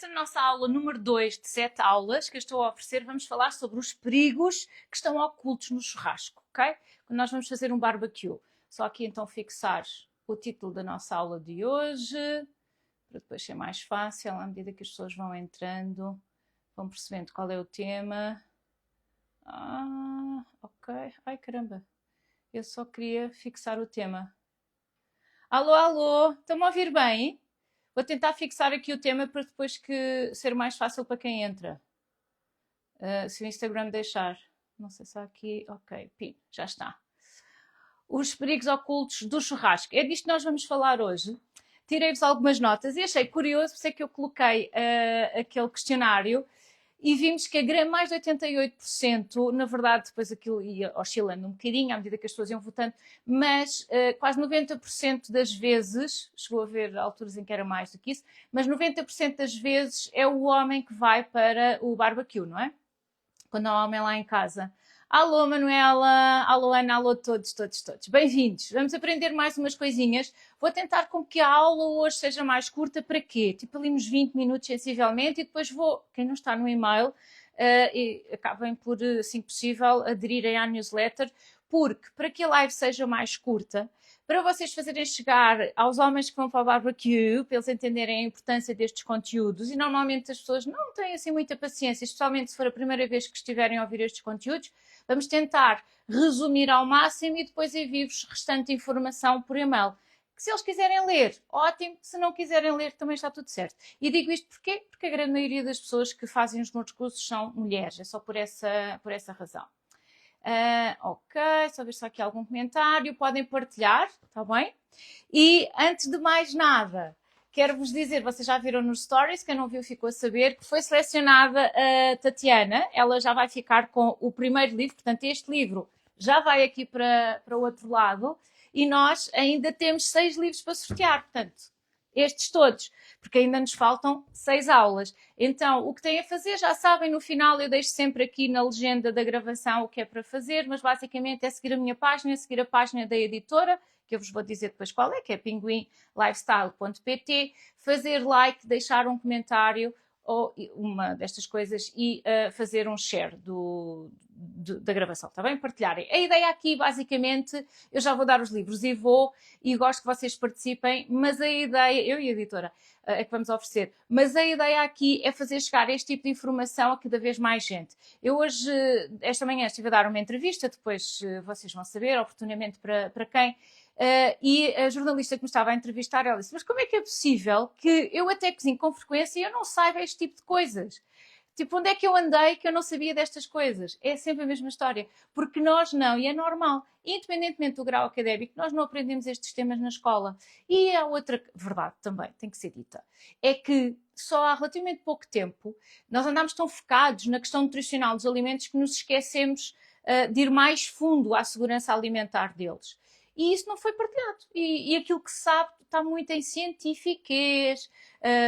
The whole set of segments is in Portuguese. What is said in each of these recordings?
Nesta nossa aula número 2 de 7 aulas que eu estou a oferecer, vamos falar sobre os perigos que estão ocultos no churrasco, ok? Quando nós vamos fazer um barbecue. Só aqui então fixar o título da nossa aula de hoje, para depois ser mais fácil, à medida que as pessoas vão entrando, vão percebendo qual é o tema. Ok. Ai, caramba. Eu só queria fixar o tema. Alô, alô, estão-me a ouvir bem? Vou tentar fixar aqui o tema para depois ser mais fácil para quem entra. Se o Instagram deixar. Não sei se há aqui. Ok, já está. Os perigos ocultos do churrasco. É disto que nós vamos falar hoje. Tirei-vos algumas notas e achei curioso, por isso é que eu coloquei aquele questionário e vimos que mais de 88%, na verdade, depois aquilo ia oscilando um bocadinho à medida que as pessoas iam votando, mas quase 90% das vezes, chegou a haver alturas em que era mais do que isso, mas 90% das vezes é o homem que vai para o barbecue, não é? Quando há homem lá em casa. Alô, Manuela, alô, Ana, alô, todos. Bem-vindos. Vamos aprender mais umas coisinhas. Vou tentar com que a aula hoje seja mais curta. Para quê? Tipo ali uns 20 minutos, sensivelmente, e depois quem não está no e-mail, e acabem por, assim possível, aderirem à newsletter, porque para que a live seja mais curta, para vocês fazerem chegar aos homens que vão para o barbecue, para eles entenderem a importância destes conteúdos, e normalmente as pessoas não têm assim muita paciência, especialmente se for a primeira vez que estiverem a ouvir estes conteúdos, vamos tentar resumir ao máximo e depois envio-vos restante informação por e-mail. Se eles quiserem ler, ótimo. Se não quiserem ler, também está tudo certo. E digo isto porquê? Porque a grande maioria das pessoas que fazem os meus cursos são mulheres. É só por essa razão. Ok, só ver se há aqui algum comentário. Podem partilhar, está bem? E antes de mais nada, quero-vos dizer, vocês já viram nos stories, quem não viu ficou a saber, que foi selecionada a Tatiana. Ela já vai ficar com o primeiro livro, portanto este livro já vai aqui para o outro lado. E nós ainda temos 6 livros para sortear, portanto, estes todos, porque ainda nos faltam 6 aulas. Então, o que têm a fazer, já sabem, no final eu deixo sempre aqui na legenda da gravação o que é para fazer, mas basicamente é seguir a minha página, seguir a página da editora, que eu vos vou dizer depois qual é, que é pinguinlifestyle.pt, fazer like, deixar um comentário ou uma destas coisas e fazer um share da gravação, está bem? Partilharem. A ideia aqui, basicamente, eu já vou dar os livros e gosto que vocês participem, mas a ideia, eu e a editora, é que vamos oferecer, mas a ideia aqui é fazer chegar este tipo de informação a cada vez mais gente. Eu hoje, esta manhã, estive a dar uma entrevista, depois vocês vão saber, oportunamente para quem, e a jornalista que me estava a entrevistar, ela disse, mas como é que é possível que eu até cozinho com frequência e eu não saiba este tipo de coisas? Tipo, onde é que eu andei que eu não sabia destas coisas? É sempre a mesma história. Porque nós não, e é normal. Independentemente do grau académico, nós não aprendemos estes temas na escola. E há outra verdade também, tem que ser dita, é que só há relativamente pouco tempo nós andamos tão focados na questão nutricional dos alimentos que nos esquecemos de ir mais fundo à segurança alimentar deles. E isso não foi partilhado. E aquilo que se sabe está muito em cientifiquez,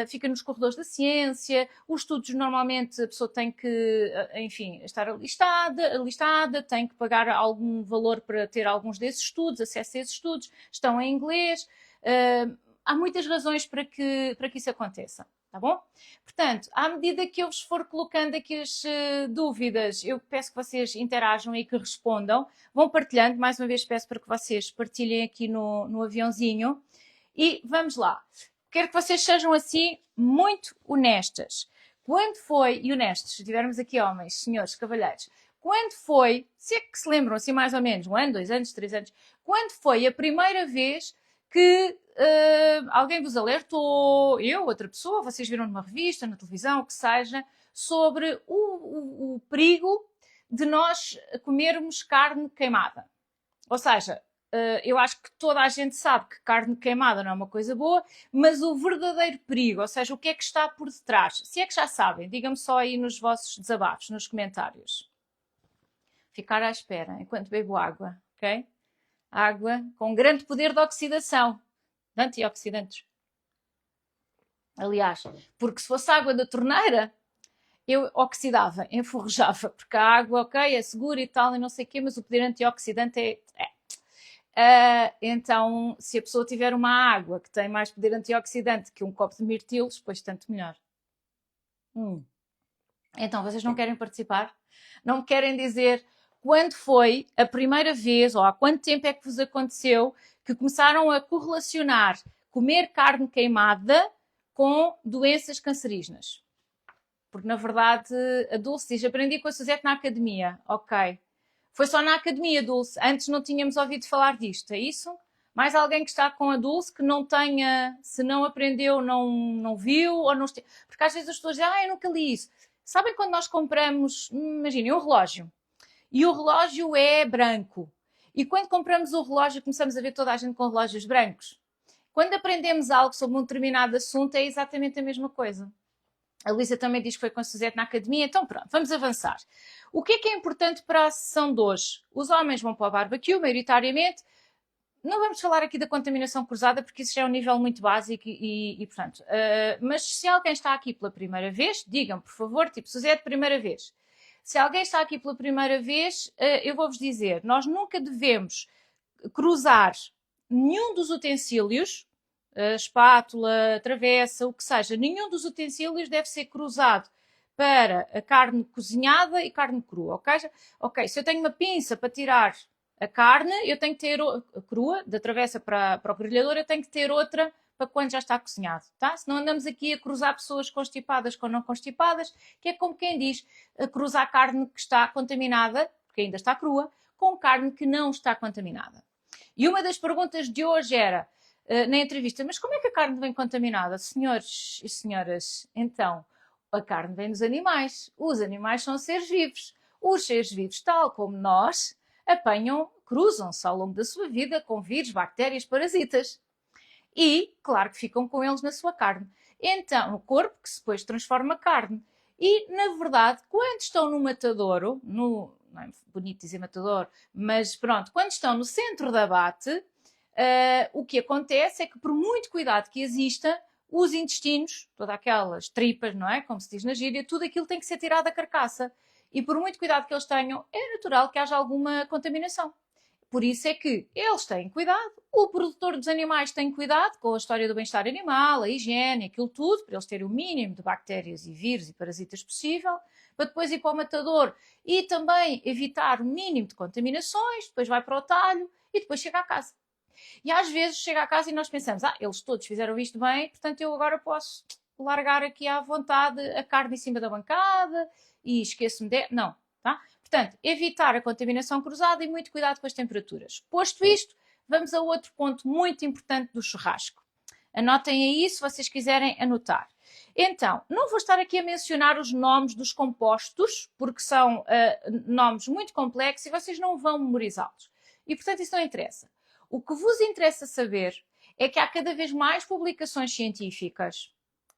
fica nos corredores da ciência, os estudos normalmente a pessoa tem que, enfim, estar alistada, tem que pagar algum valor para ter alguns desses estudos, acesso a esses estudos, estão em inglês. Há muitas razões para que isso aconteça. Tá bom? Portanto, à medida que eu vos for colocando aqui as dúvidas, eu peço que vocês interajam e que respondam. Vão partilhando. Mais uma vez peço para que vocês partilhem aqui no aviãozinho. E vamos lá. Quero que vocês sejam assim muito honestas. Quando foi, e honestos, se tivermos aqui homens, senhores, cavalheiros, quando foi, se é que se lembram assim mais ou menos, 1 ano, 2 anos, 3 anos, quando foi a primeira vez que alguém vos alertou, eu, outra pessoa, vocês viram numa revista, na televisão, o que seja, sobre o perigo de nós comermos carne queimada. Ou seja, eu acho que toda a gente sabe que carne queimada não é uma coisa boa, mas o verdadeiro perigo, ou seja, o que é que está por detrás? Se é que já sabem, digam-me só aí nos vossos desabafos, nos comentários. Ficar à espera enquanto bebo água, ok? Água com grande poder de oxidação, de antioxidantes. Aliás, porque se fosse água da torneira, eu oxidava, enferrujava, porque a água, ok, é segura e tal, e não sei o quê, mas o poder antioxidante então, se a pessoa tiver uma água que tem mais poder antioxidante que um copo de mirtilos, pois tanto melhor. Então, vocês não querem participar? Não me querem dizer quando foi a primeira vez ou há quanto tempo é que vos aconteceu que começaram a correlacionar comer carne queimada com doenças cancerígenas? Porque, na verdade, a Dulce diz, aprendi com a Suzete na academia. Ok. Foi só na academia, Dulce. Antes não tínhamos ouvido falar disto, é isso? Mais alguém que está com a Dulce que não tenha, se não aprendeu, não viu ou não... Porque às vezes as pessoas dizem, eu nunca li isso. Sabem quando nós compramos, imaginem, um relógio. E o relógio é branco. E quando compramos o relógio, começamos a ver toda a gente com relógios brancos. Quando aprendemos algo sobre um determinado assunto, é exatamente a mesma coisa. A Luísa também diz que foi com a Suzete na academia. Então pronto, vamos avançar. O que é importante para a sessão de hoje? Os homens vão para o barbecue, maioritariamente. Não vamos falar aqui da contaminação cruzada, porque isso já é um nível muito básico portanto... mas se alguém está aqui pela primeira vez, digam, por favor, tipo, Suzete, primeira vez. Se alguém está aqui pela primeira vez, eu vou-vos dizer, nós nunca devemos cruzar nenhum dos utensílios, a espátula, a travessa, o que seja, nenhum dos utensílios deve ser cruzado para a carne cozinhada e carne crua, ok? Se eu tenho uma pinça para tirar a carne, eu tenho que ter a crua, da travessa para o grelhador, eu tenho que ter outra para quando já está cozinhado, tá? Se não andamos aqui a cruzar pessoas constipadas com não constipadas, que é como quem diz, a cruzar carne que está contaminada, porque ainda está crua, com carne que não está contaminada. E uma das perguntas de hoje era, na entrevista, mas como é que a carne vem contaminada? Senhores e senhoras, então, a carne vem dos animais. Os animais são seres vivos. Os seres vivos, tal como nós, apanham, cruzam-se ao longo da sua vida com vírus, bactérias, parasitas. E, claro que ficam com eles na sua carne. Então, o corpo que depois transforma carne. E, na verdade, quando estão no matadouro, não é bonito dizer matadouro, mas pronto, quando estão no centro de abate, o que acontece é que, por muito cuidado que exista, os intestinos, todas aquelas tripas, não é? Como se diz na gíria, tudo aquilo tem que ser tirado da carcaça. E por muito cuidado que eles tenham, é natural que haja alguma contaminação. Por isso é que eles têm cuidado, o produtor dos animais tem cuidado com a história do bem-estar animal, a higiene, aquilo tudo, para eles terem o mínimo de bactérias e vírus e parasitas possível, para depois ir para o matador e também evitar o mínimo de contaminações, depois vai para o talho e depois chega à casa. E às vezes chega à casa e nós pensamos, eles todos fizeram isto bem, portanto eu agora posso largar aqui à vontade a carne em cima da bancada e esqueço-me de... Não, tá? Portanto, evitar a contaminação cruzada e muito cuidado com as temperaturas. Posto isto, vamos a outro ponto muito importante do churrasco. Anotem aí se vocês quiserem anotar. Então, não vou estar aqui a mencionar os nomes dos compostos, porque são nomes muito complexos e vocês não vão memorizá-los. E, portanto, isso não interessa. O que vos interessa saber é que há cada vez mais publicações científicas,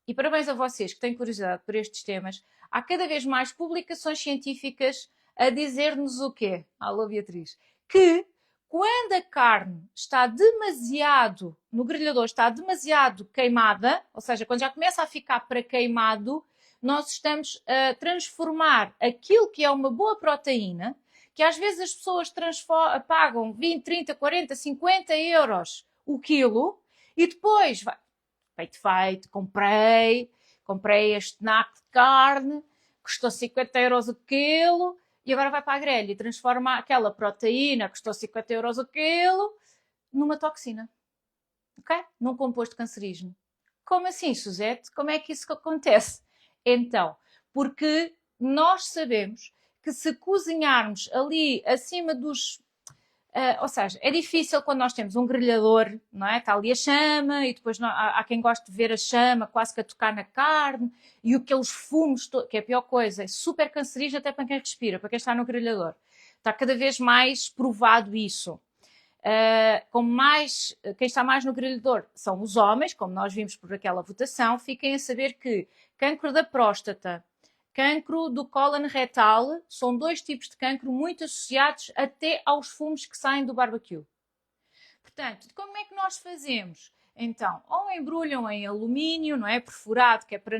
e parabéns a vocês que têm curiosidade por estes temas, há cada vez mais publicações científicas a dizer-nos o quê? Alô, Beatriz? Que quando a carne está demasiado, no grelhador, está demasiado queimada, ou seja, quando já começa a ficar para queimado, nós estamos a transformar aquilo que é uma boa proteína, que às vezes as pessoas pagam 20, 30, 40, 50 euros o quilo, e depois, feito, comprei este naco de carne, custou 50 euros o quilo, e agora vai para a grelha e transforma aquela proteína que custou 50 euros o quilo numa toxina, ok? Num composto cancerígeno. Como assim, Suzete? Como é que isso acontece? Então, porque nós sabemos que se cozinharmos ali acima dos... ou seja, é difícil quando nós temos um grelhador, não é? Está ali a chama e depois há quem goste de ver a chama quase que a tocar na carne e aqueles fumos, que é a pior coisa, é super cancerígeno até para quem respira, para quem está no grelhador. Está cada vez mais provado isso. Quem está mais no grelhador são os homens, como nós vimos por aquela votação. Fiquem a saber que cancro da próstata, cancro do cólon retal, são dois tipos de cancro muito associados até aos fumos que saem do barbecue. Portanto, como é que nós fazemos? Então, ou embrulham em alumínio, não é? Perfurado, que é para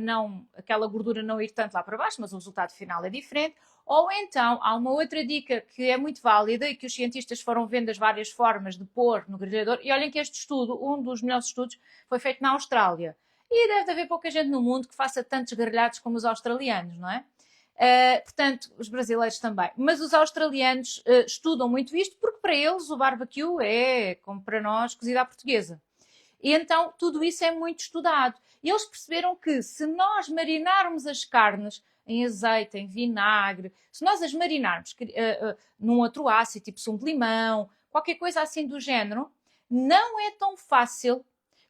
aquela gordura não ir tanto lá para baixo, mas o resultado final é diferente. Ou então, há uma outra dica que é muito válida e que os cientistas foram vendo as várias formas de pôr no grelhador. E olhem que este estudo, um dos melhores estudos, foi feito na Austrália. E deve haver pouca gente no mundo que faça tantos grelhados como os australianos, não é? Portanto, os brasileiros também. Mas os australianos estudam muito isto porque para eles o barbecue é, como para nós, cozida à portuguesa. E então tudo isso é muito estudado. E eles perceberam que se nós marinarmos as carnes em azeite, em vinagre, se nós as marinarmos num outro ácido, tipo sumo de limão, qualquer coisa assim do género, não é tão fácil,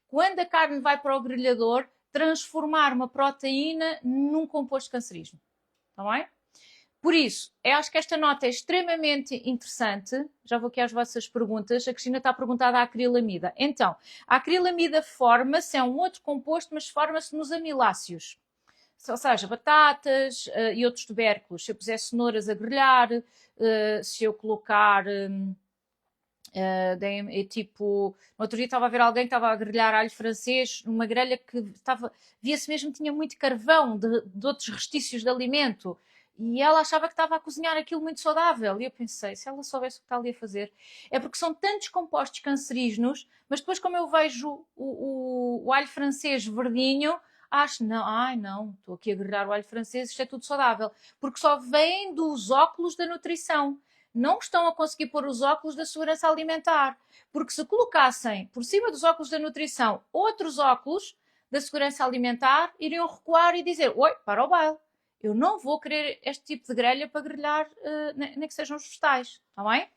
quando a carne vai para o grelhador, transformar uma proteína num composto cancerígeno. Está bem? Por isso, eu acho que esta nota é extremamente interessante. Já vou aqui às vossas perguntas. A Cristina está perguntada à acrilamida. Então, a acrilamida forma-se, é um outro composto, mas forma-se nos amiláceos. Ou seja, batatas e outros tubérculos. Se eu puser cenouras a grelhar, se eu colocar... tipo, no outro dia estava a ver alguém que estava a grelhar alho francês numa grelha que estava, via-se mesmo que tinha muito carvão de outros restícios de alimento e ela achava que estava a cozinhar aquilo muito saudável e eu pensei, se ela soubesse o que está ali a fazer, é porque são tantos compostos cancerígenos, mas depois como eu vejo o alho francês verdinho, acho, não, ai não, estou aqui a grelhar o alho francês, isto é tudo saudável, porque só vem dos óculos da nutrição, não estão a conseguir pôr os óculos da segurança alimentar. Porque se colocassem por cima dos óculos da nutrição outros óculos da segurança alimentar, iriam recuar e dizer, oi, para o baile. Eu não vou querer este tipo de grelha para grelhar, nem que sejam os vegetais, está bem?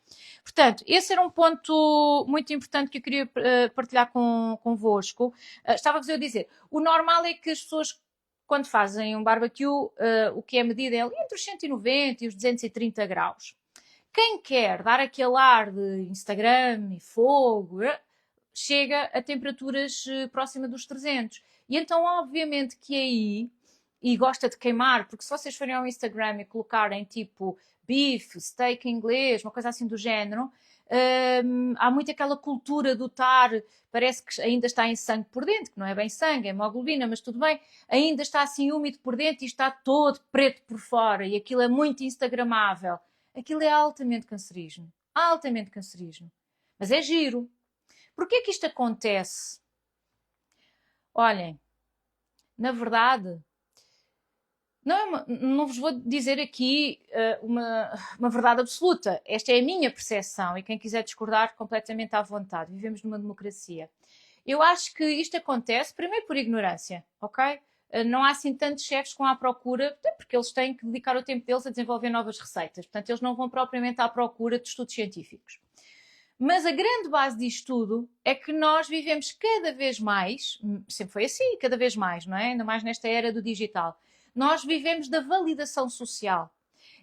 Portanto, esse era um ponto muito importante que eu queria partilhar convosco. Estava-vos a dizer, o normal é que as pessoas, quando fazem um barbecue, o que é medido é ali entre os 190 e os 230 graus. Quem quer dar aquele ar de Instagram e fogo, chega a temperaturas próximas dos 300. E então, obviamente, que aí, e gosta de queimar, porque se vocês forem ao Instagram e colocarem tipo beef, steak inglês, uma coisa assim do género, há muito aquela cultura do estar, parece que ainda está em sangue por dentro, que não é bem sangue, é hemoglobina, mas tudo bem, ainda está assim úmido por dentro e está todo preto por fora, e aquilo é muito instagramável. Aquilo é altamente cancerígeno. Altamente cancerígeno. Mas é giro. Porquê que isto acontece? Olhem, na verdade, não vos vou dizer aqui uma verdade absoluta. Esta é a minha percepção e quem quiser discordar, completamente à vontade. Vivemos numa democracia. Eu acho que isto acontece, primeiro por ignorância, ok? Não há assim tantos chefes que vão à procura, porque eles têm que dedicar o tempo deles a desenvolver novas receitas. Portanto, eles não vão propriamente à procura de estudos científicos. Mas a grande base disto tudo é que nós vivemos cada vez mais, sempre foi assim, cada vez mais, não é? Ainda mais nesta era do digital. Nós vivemos da validação social.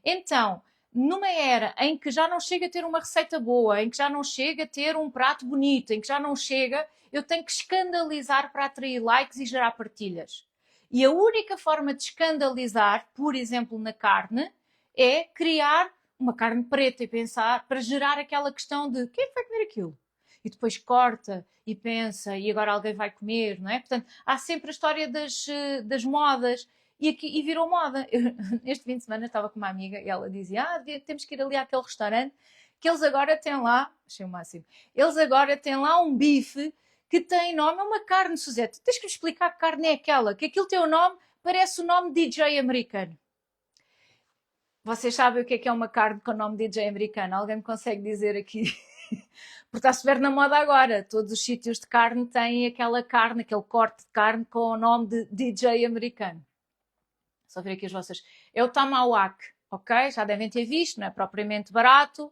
Então, numa era em que já não chega a ter uma receita boa, em que já não chega a ter um prato bonito, em que já não chega, eu tenho que escandalizar para atrair likes e gerar partilhas. E a única forma de escandalizar, por exemplo, na carne, é criar uma carne preta e pensar para gerar aquela questão de quem é que vai comer aquilo? E depois corta e pensa e agora alguém vai comer, não é? Portanto, há sempre a história das modas e virou moda. Este fim de semana estava com uma amiga e ela dizia, temos que ir ali àquele restaurante que eles agora têm lá, achei o máximo, eles agora têm lá um bife que tem nome, é uma carne, Suzete. Tens que me explicar que carne é aquela, que aquilo tem o nome, parece o nome de DJ americano. Vocês sabem o que é uma carne com o nome de DJ americano? Alguém me consegue dizer aqui? Porque está super na moda agora. Todos os sítios de carne têm aquela carne, aquele corte de carne com o nome de DJ americano. Só ver aqui as vossas. É o tomahawk, ok? Já devem ter visto, não é propriamente barato.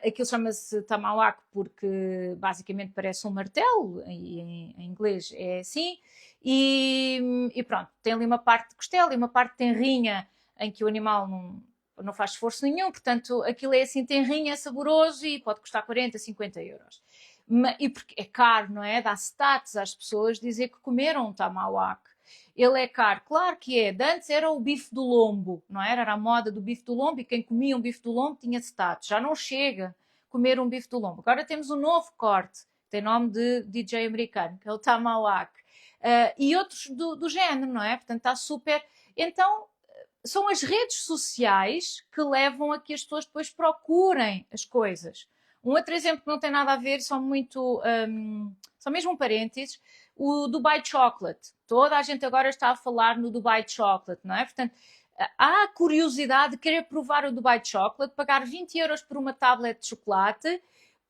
Aquilo chama-se tomahawk porque basicamente parece um martelo, em inglês é assim. E pronto, tem ali uma parte de costela e uma parte de tenrinha em que o animal não faz esforço nenhum, portanto aquilo é assim tenrinha, é saboroso e pode custar 40, 50 euros. E porque é caro, não é? Dá status às pessoas dizer que comeram um tomahawk. Ele é caro, claro que é. De antes era o bife do lombo, não era? Era a moda do bife do lombo e quem comia um bife do lombo tinha status. Já não chega a comer um bife do lombo. Agora temos um novo corte, tem nome de DJ americano, que é o tomahawk. E outros do género, não é? Portanto, está super... Então, são as redes sociais que levam a que as pessoas depois procurem as coisas. Um outro exemplo que não tem nada a ver, só mesmo um parênteses, O Dubai Chocolate. Toda a gente agora está a falar no Dubai Chocolate, não é? Portanto, há a curiosidade de querer provar o Dubai Chocolate, pagar 20 euros por uma tablet de chocolate,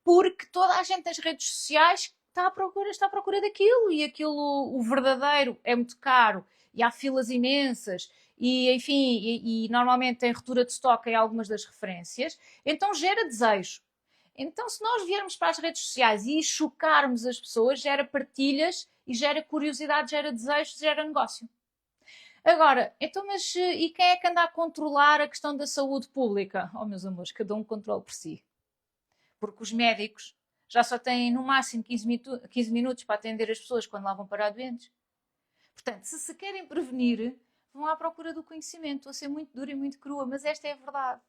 porque toda a gente nas redes sociais está à procura daquilo, e aquilo, o verdadeiro, é muito caro, e há filas imensas, e enfim, e normalmente tem ruptura de estoque em algumas das referências, então gera desejo. Então, se nós viermos para as redes sociais e chocarmos as pessoas, gera partilhas e gera curiosidade, gera desejo, gera negócio. Agora, então, mas e quem é que anda a controlar a questão da saúde pública? Oh, meus amores, cada um controla por si. Porque os médicos já só têm no máximo 15 minutos para atender as pessoas quando lá vão parar doentes. Portanto, se querem prevenir, vão à procura do conhecimento. Estou a ser muito dura e muito crua, mas esta é a verdade.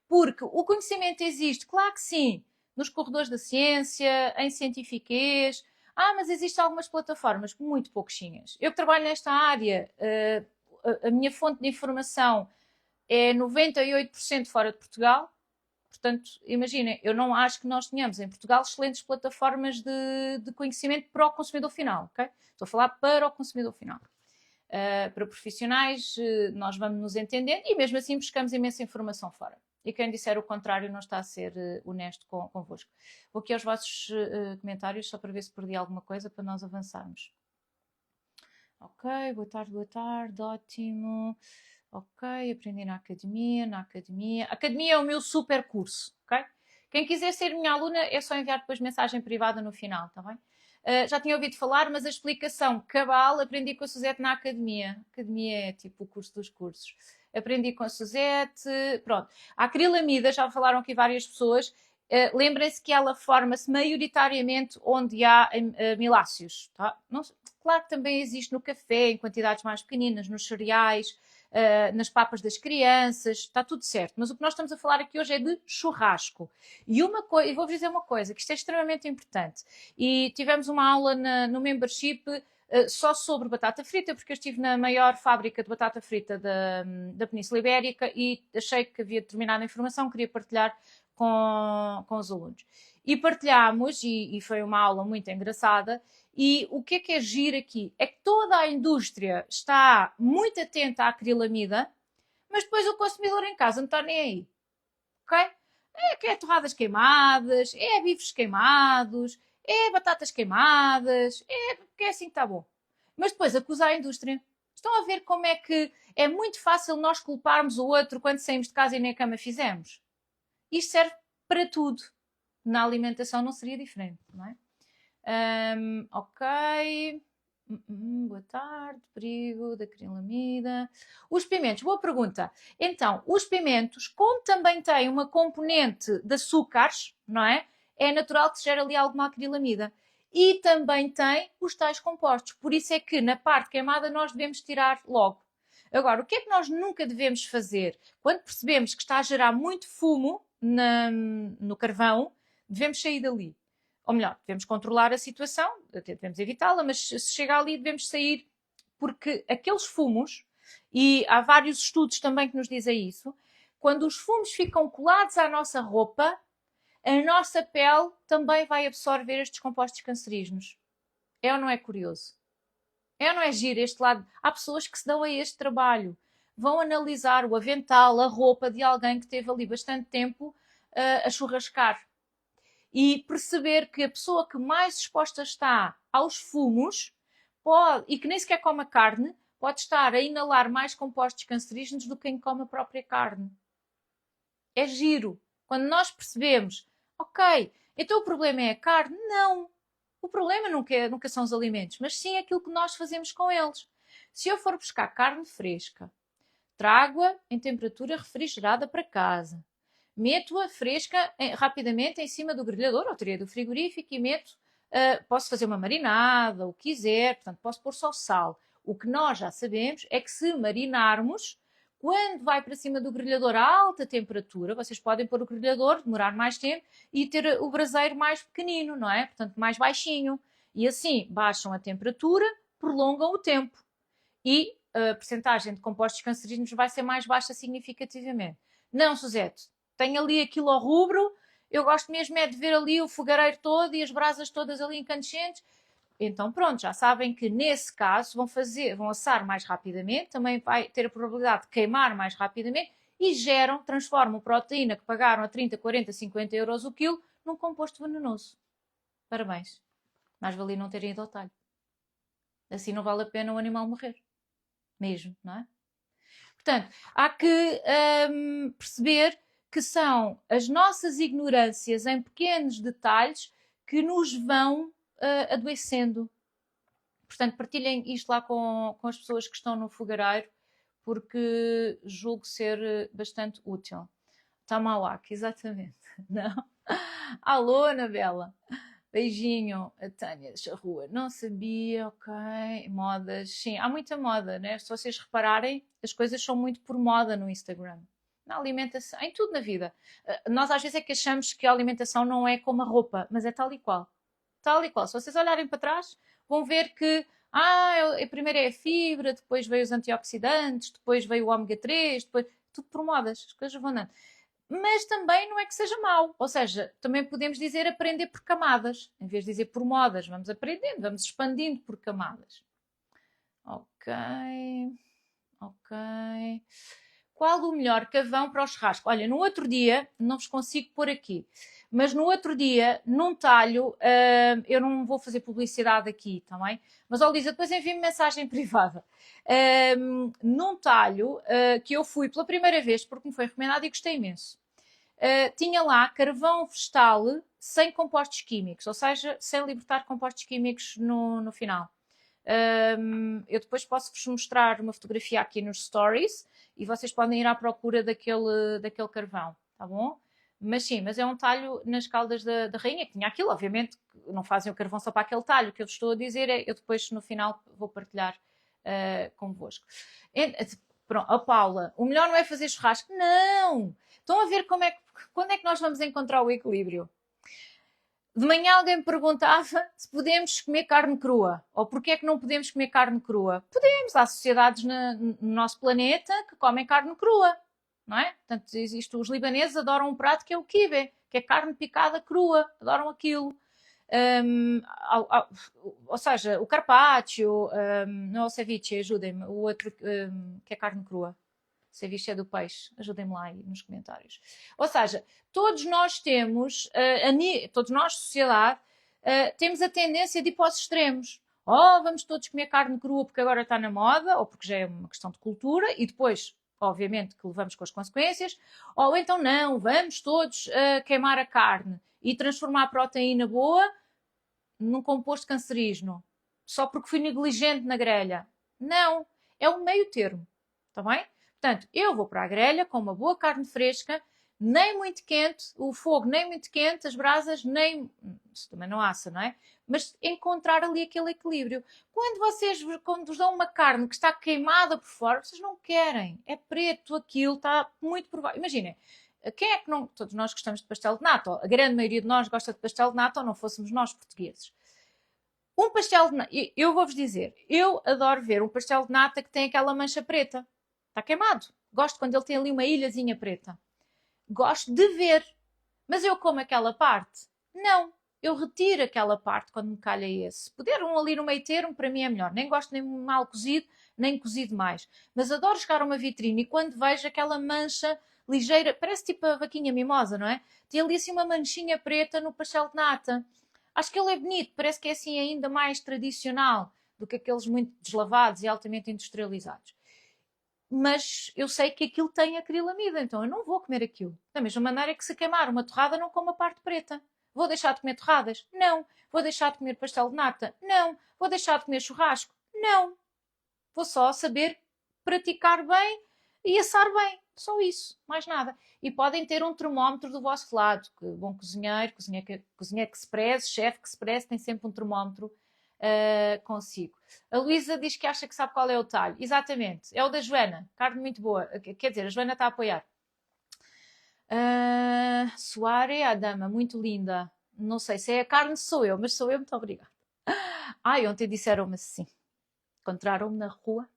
Porque o conhecimento existe, claro que sim, nos corredores da ciência, em cientifiquez. Mas existem algumas plataformas muito pouquinhas. Eu que trabalho nesta área, a minha fonte de informação é 98% fora de Portugal. Portanto, imaginem, eu não acho que nós tenhamos em Portugal excelentes plataformas de conhecimento para o consumidor final, ok? Estou a falar para o consumidor final. Para profissionais, nós vamos nos entendendo e mesmo assim buscamos imensa informação fora. E quem disser o contrário não está a ser honesto convosco. Vou aqui aos vossos comentários só para ver se perdi alguma coisa para nós avançarmos. Ok, boa tarde, ótimo. Ok, aprendi na academia. A academia é o meu super curso, ok? Quem quiser ser minha aluna é só enviar depois mensagem privada no final, está bem? Já tinha ouvido falar, mas a explicação cabal aprendi com a Suzete na academia. A academia é tipo o curso dos cursos. Aprendi com a Suzete, pronto. A acrilamida, já falaram aqui várias pessoas, lembrem-se que ela forma-se maioritariamente onde há miláceos, tá? Não, claro que também existe no café, em quantidades mais pequeninas, nos cereais, nas papas das crianças, está tudo certo. Mas o que nós estamos a falar aqui hoje é de churrasco. E vou-vos dizer uma coisa, que isto é extremamente importante. E tivemos uma aula no membership só sobre batata frita, porque eu estive na maior fábrica de batata frita da Península Ibérica e achei que havia determinada informação, queria partilhar com os alunos. E partilhámos, e foi uma aula muito engraçada, e o que é giro aqui? É que toda a indústria está muito atenta à acrilamida, mas depois o consumidor em casa não está nem aí. Ok? É torradas queimadas, é bifes queimados, é batatas queimadas, porque é assim que está bom. Mas depois acusa a indústria. Estão a ver como é que é muito fácil nós culparmos o outro quando saímos de casa e nem a cama fizemos? Isto serve para tudo. Na alimentação não seria diferente, não é? Ok. Boa tarde, perigo da acrilamida. Os pimentos, boa pergunta. Então, os pimentos, como também têm uma componente de açúcares, não é? É natural que se gere ali alguma acrilamida. E também tem os tais compostos. Por isso é que na parte queimada nós devemos tirar logo. Agora, o que é que nós nunca devemos fazer? Quando percebemos que está a gerar muito fumo no carvão, devemos sair dali. Ou melhor, devemos controlar a situação, devemos evitá-la, mas se chega ali devemos sair, porque aqueles fumos, e há vários estudos também que nos dizem isso, quando os fumos ficam colados à nossa roupa, a nossa pele também vai absorver estes compostos cancerígenos. É ou não é curioso? É ou não é giro este lado? Há pessoas que se dão a este trabalho. Vão analisar o avental, a roupa de alguém que esteve ali bastante tempo a churrascar. E perceber que a pessoa que mais exposta está aos fumos e que nem sequer come a carne, pode estar a inalar mais compostos cancerígenos do que quem come a própria carne. É giro. Quando nós percebemos, ok, então o problema é a carne? Não. O problema nunca são os alimentos, mas sim aquilo que nós fazemos com eles. Se eu for buscar carne fresca, trago-a em temperatura refrigerada para casa, meto-a fresca rapidamente em cima do grelhador, ou teria do frigorífico, e posso fazer uma marinada, o que quiser, portanto posso pôr só sal. O que nós já sabemos é que se marinarmos, quando vai para cima do grelhador a alta temperatura, vocês podem pôr o grelhador, demorar mais tempo e ter o braseiro mais pequenino, não é? Portanto, mais baixinho. E assim baixam a temperatura, prolongam o tempo. E a percentagem de compostos cancerígenos vai ser mais baixa significativamente. Não, Suzete, tenho ali aquilo ao rubro, eu gosto mesmo é de ver ali o fogareiro todo e as brasas todas ali incandescentes. Então pronto, já sabem que nesse caso vão assar mais rapidamente, também vai ter a probabilidade de queimar mais rapidamente e transformam proteína que pagaram a 30, 40, 50 euros o quilo num composto venenoso. Parabéns. Mais valia não terem ido ao talho. Assim não vale a pena o animal morrer. Mesmo, não é? Portanto, há que perceber que são as nossas ignorâncias em pequenos detalhes que nos vão adoecendo. Portanto, partilhem isto lá com as pessoas que estão no fogareiro, porque julgo ser bastante útil. Tamauac, exatamente. Não? Alô, Anabela. Beijinho, a Tânia da Rua. Não sabia, ok. Modas, sim, há muita moda, né? Se vocês repararem, as coisas são muito por moda no Instagram. Na alimentação, em tudo na vida. Nós às vezes é que achamos que a alimentação não é como a roupa, mas é tal e qual. Tal e qual. Se vocês olharem para trás, vão ver que primeiro é a fibra, depois veio os antioxidantes, depois veio o ômega 3, depois tudo por modas, as coisas vão andando. Mas também não é que seja mau. Ou seja, também podemos dizer aprender por camadas. Em vez de dizer por modas, vamos aprendendo, vamos expandindo por camadas. Ok. Ok. Qual o melhor carvão para o churrasco? Olha, no outro dia, não vos consigo pôr aqui, mas no outro dia, num talho, eu não vou fazer publicidade aqui, também, mas, ó Lisa, depois envie-me mensagem privada. Num talho que eu fui pela primeira vez, porque me foi recomendado e gostei imenso. Tinha lá carvão vegetal sem compostos químicos, ou seja, sem libertar compostos químicos no final. Eu depois posso-vos mostrar uma fotografia aqui nos stories e vocês podem ir à procura daquele carvão, tá bom? Mas sim, mas é um talho nas Caldas da Rainha, que tinha aquilo, obviamente, não fazem o carvão só para aquele talho, o que eu vos estou a dizer é, eu depois no final vou partilhar convosco. Pronto, a Paula, o melhor não é fazer churrasco? Não! Estão a ver quando é que nós vamos encontrar o equilíbrio? De manhã alguém me perguntava se podemos comer carne crua ou porque é que não podemos comer carne crua. Podemos, há sociedades no nosso planeta que comem carne crua, não é? Portanto, os libaneses adoram um prato que é o kibe, que é carne picada crua, adoram aquilo. Ou seja, o carpaccio, não é o ceviche, ajudem-me, o outro que é carne crua. Ceviche é do peixe, ajudem-me lá aí nos comentários. Ou seja, todos nós temos, todos nós, sociedade, temos a tendência de ir para os extremos. Ou vamos todos comer carne crua porque agora está na moda, ou porque já é uma questão de cultura, e depois, obviamente, que levamos com as consequências, ou então não, vamos todos queimar a carne e transformar a proteína boa num composto cancerígeno, só porque fui negligente na grelha. Não, é um meio termo, está bem? Portanto, eu vou para a grelha com uma boa carne fresca, nem muito quente, o fogo nem muito quente, as brasas nem... Isso também não assa, não é? Mas encontrar ali aquele equilíbrio. Quando vos dão uma carne que está queimada por fora, vocês não querem. É preto aquilo, está muito por baixo. Imaginem, quem é que não... Todos nós gostamos de pastel de nata. A grande maioria de nós gosta de pastel de nata ou não fôssemos nós portugueses. Um pastel de nata... Eu vou-vos dizer, eu adoro ver um pastel de nata que tem aquela mancha preta. Está queimado. Gosto quando ele tem ali uma ilhazinha preta. Gosto de ver. Mas eu como aquela parte? Não. Eu retiro aquela parte quando me calha esse. Se puder ali no meio termo, para mim é melhor. Nem gosto nem mal cozido, nem cozido mais. Mas adoro chegar a uma vitrine e quando vejo aquela mancha ligeira, parece tipo a vaquinha mimosa, não é? Tem ali assim uma manchinha preta no pastel de nata. Acho que ele é bonito, parece que é assim ainda mais tradicional do que aqueles muito deslavados e altamente industrializados. Mas eu sei que aquilo tem acrilamida, então eu não vou comer aquilo. Da mesma maneira que se queimar uma torrada, não como a parte preta. Vou deixar de comer torradas? Não. Vou deixar de comer pastel de nata? Não. Vou deixar de comer churrasco? Não. Vou só saber praticar bem e assar bem. Só isso, mais nada. E podem ter um termómetro do vosso lado. Que bom cozinheiro, cozinheiro que se preze, chefe que se preze, tem sempre um termómetro consigo. A Luísa diz que acha que sabe qual é o talho. Exatamente, é o da Joana. Carne muito boa. Quer dizer, a Joana está a apoiar. Soare, a dama, muito linda. Não sei se é a carne, sou eu, mas sou eu, muito obrigada. Ai, ontem disseram-me assim. Encontraram-me na rua.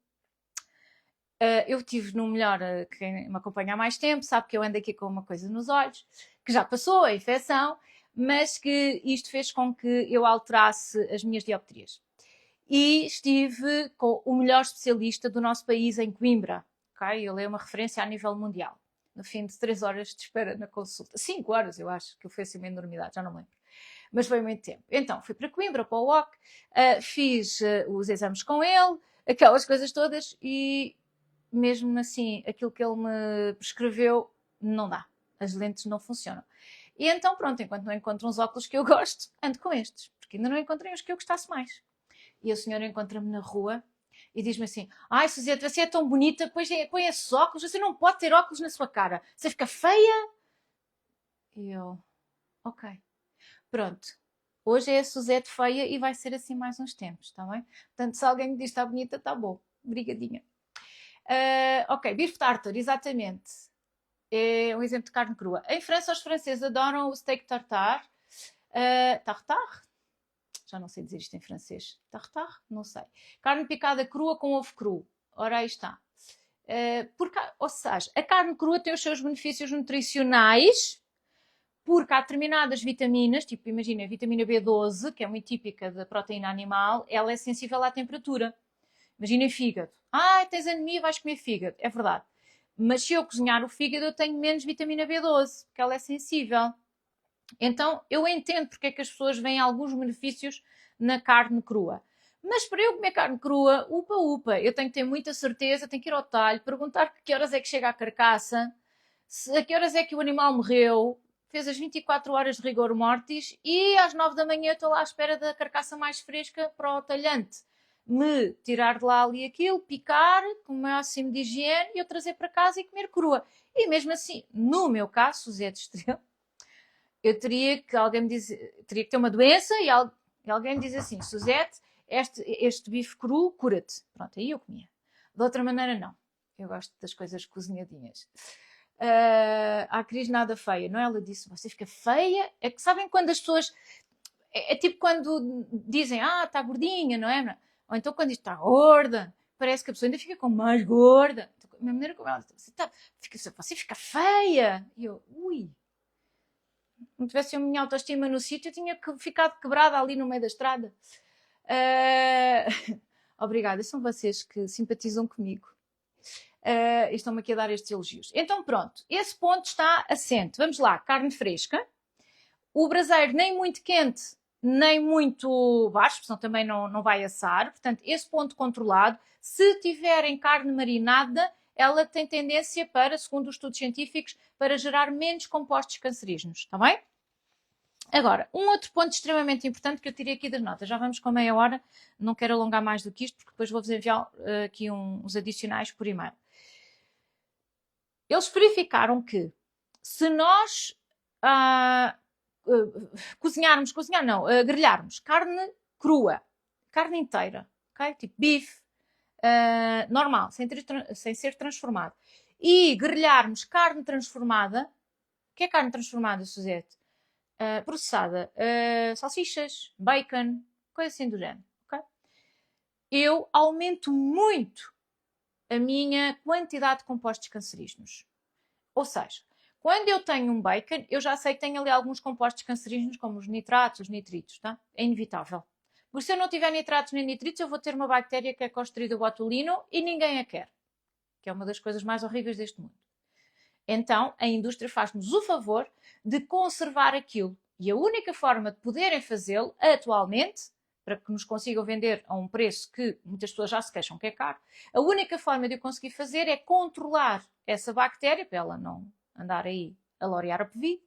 Eu tive no melhor, quem me acompanha há mais tempo, sabe que eu ando aqui com uma coisa nos olhos, que já passou a infecção, mas que isto fez com que eu alterasse as minhas dioptrias. E estive com o melhor especialista do nosso país em Coimbra. Okay? Ele é uma referência a nível mundial. No fim de 3 horas de espera na consulta. 5 horas, eu acho, que foi assim uma enormidade, já não me lembro. Mas foi muito tempo. Então, fui para Coimbra, para o OC, fiz os exames com ele, aquelas coisas todas, e mesmo assim, aquilo que ele me prescreveu, não dá. As lentes não funcionam. E então, pronto, enquanto não encontro uns óculos que eu gosto, ando com estes, porque ainda não encontrei os que eu gostasse mais. E a senhora encontra-me na rua e diz-me assim: ai, Suzete, você é tão bonita, põe esses óculos, você não pode ter óculos na sua cara, você fica feia. E eu, ok, pronto. Hoje é a Suzete feia e vai ser assim mais uns tempos, está bem? Portanto, se alguém me diz que está bonita, está bom. Obrigadinha. Ok, bife tartar, exatamente. É um exemplo de carne crua. Em França, os franceses adoram o steak tartare. Tartare? Já não sei dizer isto em francês. Tartare? Não sei. Carne picada crua com ovo cru. Ora, aí está. Ou seja, a carne crua tem os seus benefícios nutricionais, porque há determinadas vitaminas, tipo, imagina, a vitamina B12, que é muito típica da proteína animal, ela é sensível à temperatura. Imagina fígado. Ah, tens anemia, vais comer fígado. É verdade. Mas se eu cozinhar o fígado, eu tenho menos vitamina B12, porque ela é sensível. Então, eu entendo porque é que as pessoas veem alguns benefícios na carne crua. Mas para eu comer carne crua, upa, eu tenho que ter muita certeza, tenho que ir ao talho, perguntar que horas é que chega a carcaça, a que horas é que o animal morreu, fez as 24 horas de rigor mortis e às 9 da manhã estou lá à espera da carcaça mais fresca para o talhante me tirar de lá ali aquilo, picar com o máximo de higiene e eu trazer para casa e comer crua. E mesmo assim, no meu caso, Zé de Estrela, eu teria que alguém me dizer, teria que ter uma doença e alguém me diz assim: Suzete, este bife cru cura-te. Pronto, aí eu comia. De outra maneira, não. Eu gosto das coisas cozinhadinhas. A Cris nada feia, não é? Ela disse: você fica feia. É que sabem quando as pessoas. É tipo quando dizem: está gordinha, não é? Ou então quando diz está gorda, parece que a pessoa ainda fica com mais gorda. Da maneira como ela diz: você fica feia. E eu, ui. Não tivesse a minha autoestima no sítio, eu tinha ficado quebrada ali no meio da estrada. Obrigada, são vocês que simpatizam comigo. E estão-me aqui a dar estes elogios. Então pronto, esse ponto está assente. Vamos lá, carne fresca. O braseiro nem muito quente, nem muito baixo, senão também não vai assar. Portanto, esse ponto controlado. Se tiverem carne marinada, ela tem tendência para, segundo os estudos científicos, para gerar menos compostos cancerígenos, está bem? Agora, um outro ponto extremamente importante que eu tirei aqui das notas, já vamos com meia hora, não quero alongar mais do que isto, porque depois vou-vos enviar aqui uns adicionais por e-mail. Eles verificaram que se nós grelharmos carne crua, carne inteira, okay? Tipo bife, normal, sem ser transformado, e grelharmos carne transformada. O que é carne transformada, Suzete? Processada, salsichas, bacon, coisa assim do género. Okay? Eu aumento muito a minha quantidade de compostos cancerígenos. Ou seja, quando eu tenho um bacon, eu já sei que tem ali alguns compostos cancerígenos, como os nitratos, os nitritos, tá? É inevitável. Porque se eu não tiver nitratos nem nitritos, eu vou ter uma bactéria que é Clostridium botulinum e ninguém a quer. Que é uma das coisas mais horríveis deste mundo. Então, a indústria faz-nos o favor de conservar aquilo. E a única forma de poderem fazê-lo, atualmente, para que nos consigam vender a um preço que muitas pessoas já se queixam que é caro, a única forma de eu conseguir fazer é controlar essa bactéria, para ela não andar aí a lorear a Covid,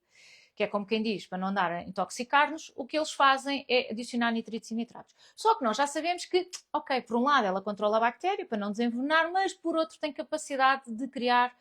que é como quem diz, para não andar a intoxicar-nos, o que eles fazem é adicionar nitritos e nitratos. Só que nós já sabemos que, ok, por um lado ela controla a bactéria para não desenvenenar, mas por outro tem capacidade de criar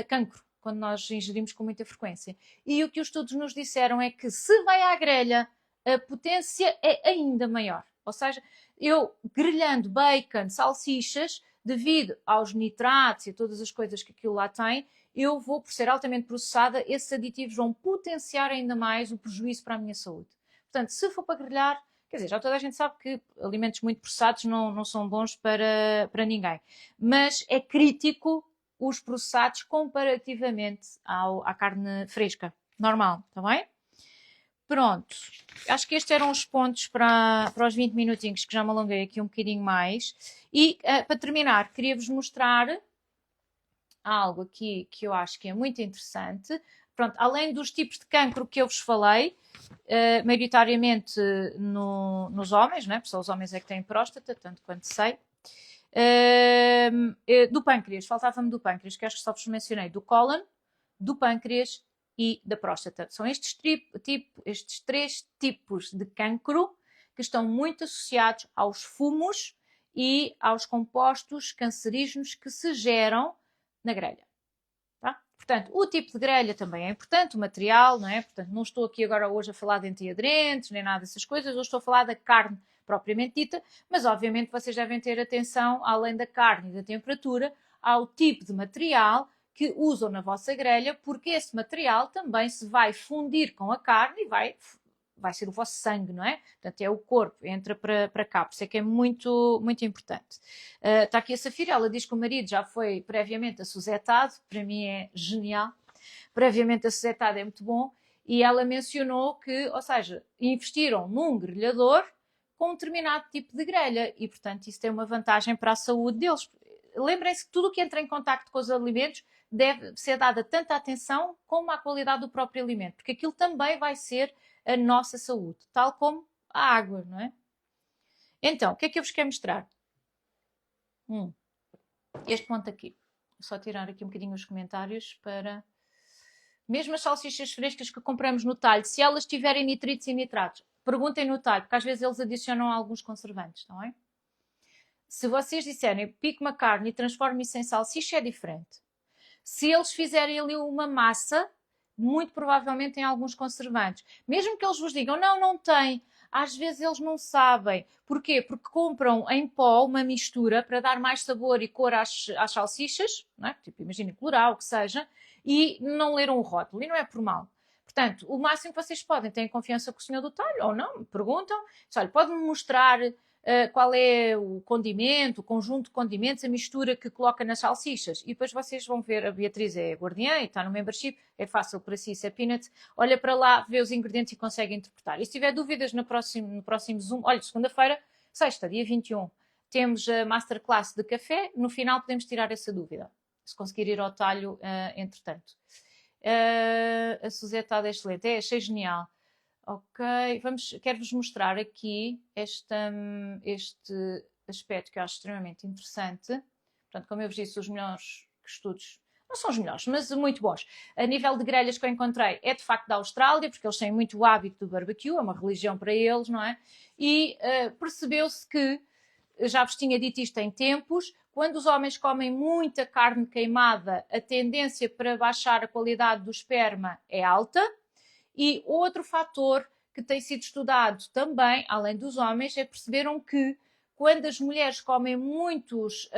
cancro, quando nós ingerimos com muita frequência. E o que os estudos nos disseram é que se vai à grelha, a potência é ainda maior. Ou seja, eu grelhando bacon, salsichas, devido aos nitratos e todas as coisas que aquilo lá tem, eu vou, por ser altamente processada, esses aditivos vão potenciar ainda mais o prejuízo para a minha saúde. Portanto, se for para grelhar, quer dizer, já toda a gente sabe que alimentos muito processados não são bons para ninguém. Mas é crítico os processados comparativamente à carne fresca, normal, está bem? Pronto, acho que estes eram os pontos para os 20 minutinhos, que já me alonguei aqui um bocadinho mais. E, para terminar, queria-vos mostrar algo aqui que eu acho que é muito interessante. Pronto, além dos tipos de cancro que eu vos falei, maioritariamente nos homens, né? Porque só os homens é que têm próstata, tanto quanto sei. Do pâncreas, faltava-me do pâncreas, que acho que só vos mencionei, do cólon, do pâncreas e da próstata. São estes três tipos de cancro que estão muito associados aos fumos e aos compostos cancerígenos que se geram na grelha. Tá? Portanto, o tipo de grelha também é importante, o material, não é? Portanto, não estou aqui agora hoje a falar de antiaderentes, nem nada dessas coisas, eu estou a falar da carne propriamente dita, mas obviamente vocês devem ter atenção, além da carne e da temperatura, ao tipo de material que usam na vossa grelha, porque esse material também se vai fundir com a carne e vai ser o vosso sangue, não é? Portanto, é o corpo, entra para cá, por isso é que é muito, muito importante. Está aqui a Safira, ela diz que o marido já foi previamente assuzetado, para mim é genial, previamente assuzetado é muito bom, e ela mencionou que, ou seja, investiram num grelhador com um determinado tipo de grelha, e portanto isso tem uma vantagem para a saúde deles. Lembrem-se que tudo o que entra em contacto com os alimentos deve ser dada tanta atenção como à qualidade do próprio alimento, porque aquilo também vai ser a nossa saúde, tal como a água, não é? Então, o que é que eu vos quero mostrar? Este ponto aqui. Vou só tirar aqui um bocadinho os comentários para... Mesmo as salsichas frescas que compramos no talho, se elas tiverem nitritos e nitratos, perguntem no talho, porque às vezes eles adicionam alguns conservantes, não é? Se vocês disserem pique uma carne e transforme isso em salsicha, é diferente. Se eles fizerem ali uma massa, muito provavelmente tem alguns conservantes. Mesmo que eles vos digam, não tem, às vezes eles não sabem. Porquê? Porque compram em pó uma mistura para dar mais sabor e cor às salsichas, não é? Tipo, imagina colorar, o que seja, e não leram o rótulo, e não é por mal. Portanto, o máximo que vocês podem, têm confiança com o senhor do talho, ou não, perguntam, olha, pode-me mostrar qual é o condimento, o conjunto de condimentos, a mistura que coloca nas salsichas. E depois vocês vão ver, a Beatriz é guardiã e está no membership, é fácil para si, isso é peanut. Olha para lá, vê os ingredientes e consegue interpretar. E se tiver dúvidas no próximo Zoom, olha, segunda-feira, sexta, dia 21, temos a Masterclass de café, no final podemos tirar essa dúvida, se conseguir ir ao talho, entretanto. A Suzete está excelente, achei genial. Ok, quero-vos mostrar aqui este aspecto que eu acho extremamente interessante. Portanto, como eu vos disse, os melhores estudos, não são os melhores, mas muito bons. A nível de grelhas que eu encontrei é de facto da Austrália, porque eles têm muito o hábito do barbecue, é uma religião para eles, não é? E percebeu-se que, já vos tinha dito isto em tempos, quando os homens comem muita carne queimada, a tendência para baixar a qualidade do esperma é alta. E outro fator que tem sido estudado também, além dos homens, é perceberam que quando as mulheres comem muitos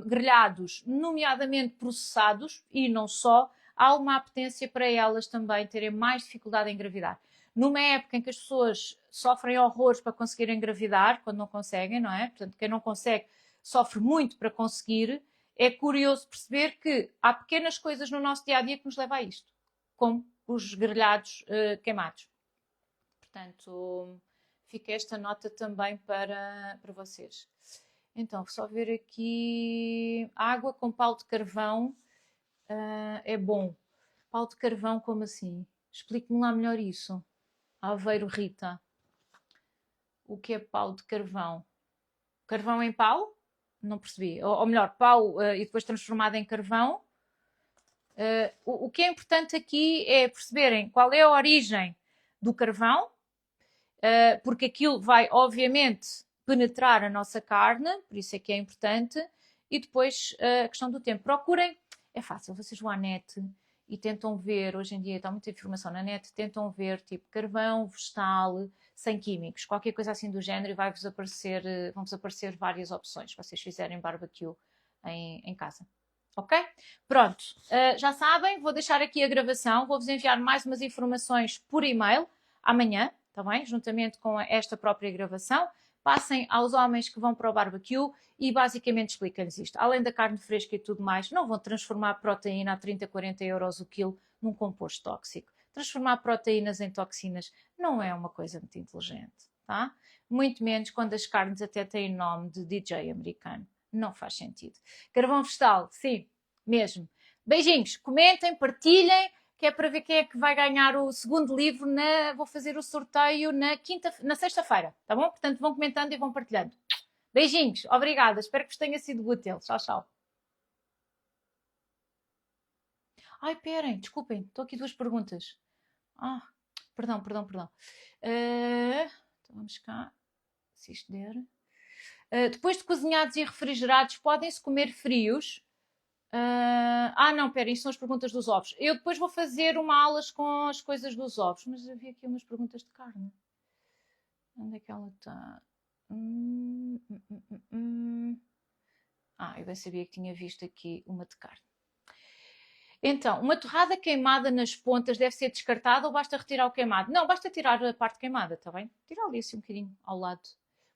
grelhados, nomeadamente processados, e não só, há uma apetência para elas também terem mais dificuldade em engravidar. Numa época em que as pessoas sofrem horrores para conseguir engravidar, quando não conseguem, não é? Portanto, quem não consegue sofre muito para conseguir. É curioso perceber que há pequenas coisas no nosso dia-a-dia que nos levam a isto, como os grelhados queimados. Portanto, fica esta nota também para vocês. Então, vou só ver aqui. Água com pau de carvão é bom. Pau de carvão, como assim? Explique-me lá melhor isso. Aveiro Rita. O que é pau de carvão? Carvão em pau? Não percebi. Ou melhor, pau e depois transformado em carvão. O que é importante aqui é perceberem qual é a origem do carvão, porque aquilo vai, obviamente, penetrar a nossa carne, por isso é que é importante, e depois a questão do tempo. Procurem, é fácil, vocês vão à net e tentam ver, hoje em dia está muita informação na net, tentam ver tipo carvão vegetal, sem químicos, qualquer coisa assim do género, e vão-vos aparecer várias opções, se vocês fizerem barbecue em casa. Ok? Pronto, já sabem, vou deixar aqui a gravação, vou-vos enviar mais umas informações por e-mail amanhã, está bem? Juntamente com esta própria gravação. Passem aos homens que vão para o barbecue e basicamente expliquem-lhes isto. Além da carne fresca e tudo mais, não vão transformar a proteína a 30, 40 euros o quilo num composto tóxico. transformar proteínas em toxinas não é uma coisa muito inteligente, tá? Muito menos quando as carnes até têm nome de DJ americano. Não faz sentido. Carvão vegetal, sim, mesmo. Beijinhos, comentem, partilhem, que é para ver quem é que vai ganhar o segundo livro. Vou fazer o sorteio na sexta-feira, tá bom? Portanto, vão comentando e vão partilhando. Beijinhos, obrigada, espero que vos tenha sido útil. Tchau, tchau. Ai, esperem, desculpem, estou aqui duas perguntas. Perdão. Então vamos cá, se isto der. Depois de cozinhados e refrigerados, podem-se comer frios? Não, espera, isto são as perguntas dos ovos. Eu depois vou fazer uma aulas com as coisas dos ovos, mas havia aqui umas perguntas de carne. Onde é que ela está? Eu bem sabia que tinha visto aqui uma de carne. Então, uma torrada queimada nas pontas deve ser descartada ou basta retirar o queimado? Não, basta tirar a parte queimada, está bem? Tirar ali assim um bocadinho ao lado.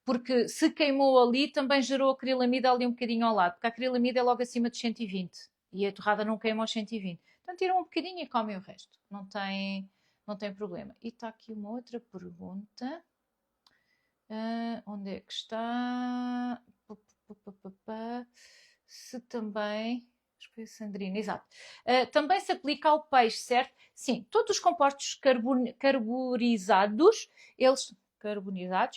Porque se queimou ali, também gerou acrilamida ali um bocadinho ao lado. Porque a acrilamida é logo acima de 120. E a torrada não queima aos 120. Então tiram um bocadinho e comem o resto. Não tem problema. E está aqui uma outra pergunta. Onde é que está? Se também... Foi a Sandrina, exato. Também se aplica ao peixe, certo? Sim, todos os compostos carbonizados,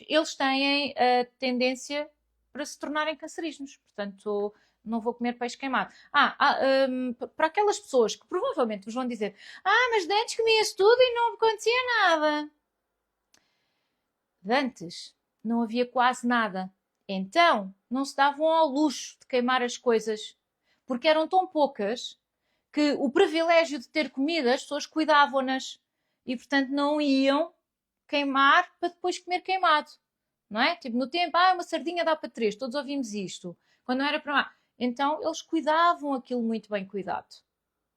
eles têm a tendência para se tornarem cancerígenos. Portanto, não vou comer peixe queimado. Para aquelas pessoas que provavelmente vos vão dizer: mas de antes comias tudo e não acontecia nada. De antes não havia quase nada. Então, não se davam ao luxo de queimar as coisas. Porque eram tão poucas que o privilégio de ter comida, as pessoas cuidavam-nas e, portanto, não iam queimar para depois comer queimado. Não é? Tipo, no tempo, uma sardinha dá para 3, todos ouvimos isto. Quando não era para mais. Então, eles cuidavam aquilo muito bem cuidado.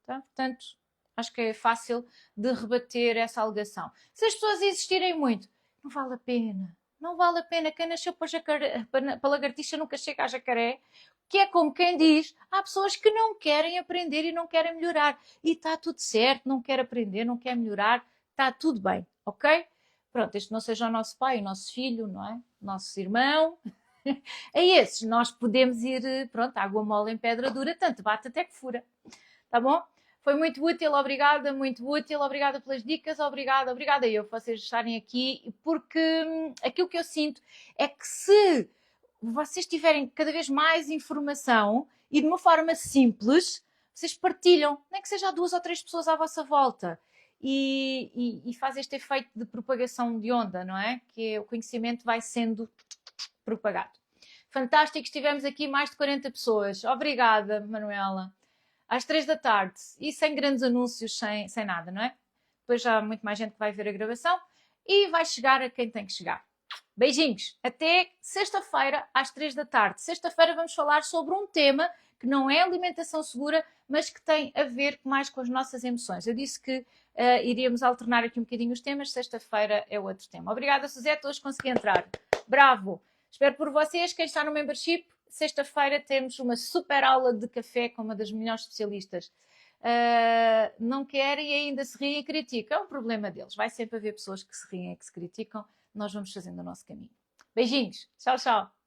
Tá? Portanto, acho que é fácil de rebater essa alegação. Se as pessoas insistirem muito, não vale a pena. Não vale a pena. Quem nasceu para lagartixa nunca chega a jacaré. Que é como quem diz, há pessoas que não querem aprender e não querem melhorar. E está tudo certo, não quer aprender, não quer melhorar, está tudo bem, ok? Pronto, este não seja o nosso pai, o nosso filho, não é? O nosso irmão. A esses nós podemos ir, pronto, água mole em pedra dura, tanto bate até que fura. Tá bom? Foi muito útil, obrigada, muito útil, obrigada pelas dicas, obrigada eu por vocês estarem aqui, porque aquilo que eu sinto é que se vocês tiverem cada vez mais informação e de uma forma simples, vocês partilham, nem que seja a 2 ou 3 pessoas à vossa volta e faz este efeito de propagação de onda, não é? Que o conhecimento vai sendo propagado. Fantástico, estivemos aqui mais de 40 pessoas. Obrigada, Manuela. Às 3 da tarde e sem grandes anúncios, sem nada, não é? Depois já há muito mais gente que vai ver a gravação e vai chegar a quem tem que chegar. Beijinhos! Até sexta-feira às 3 da tarde. Sexta-feira vamos falar sobre um tema que não é alimentação segura, mas que tem a ver mais com as nossas emoções. Eu disse que iríamos alternar aqui um bocadinho os temas. Sexta-feira é outro tema. Obrigada, Suzete. Hoje consegui entrar. Bravo! Espero por vocês. Quem está no membership, sexta-feira temos uma super aula de café com uma das melhores especialistas. Não querem e ainda se riem e criticam. É um problema deles. Vai sempre haver pessoas que se riem e que se criticam. Nós vamos fazendo o nosso caminho. Beijinhos. Tchau, tchau.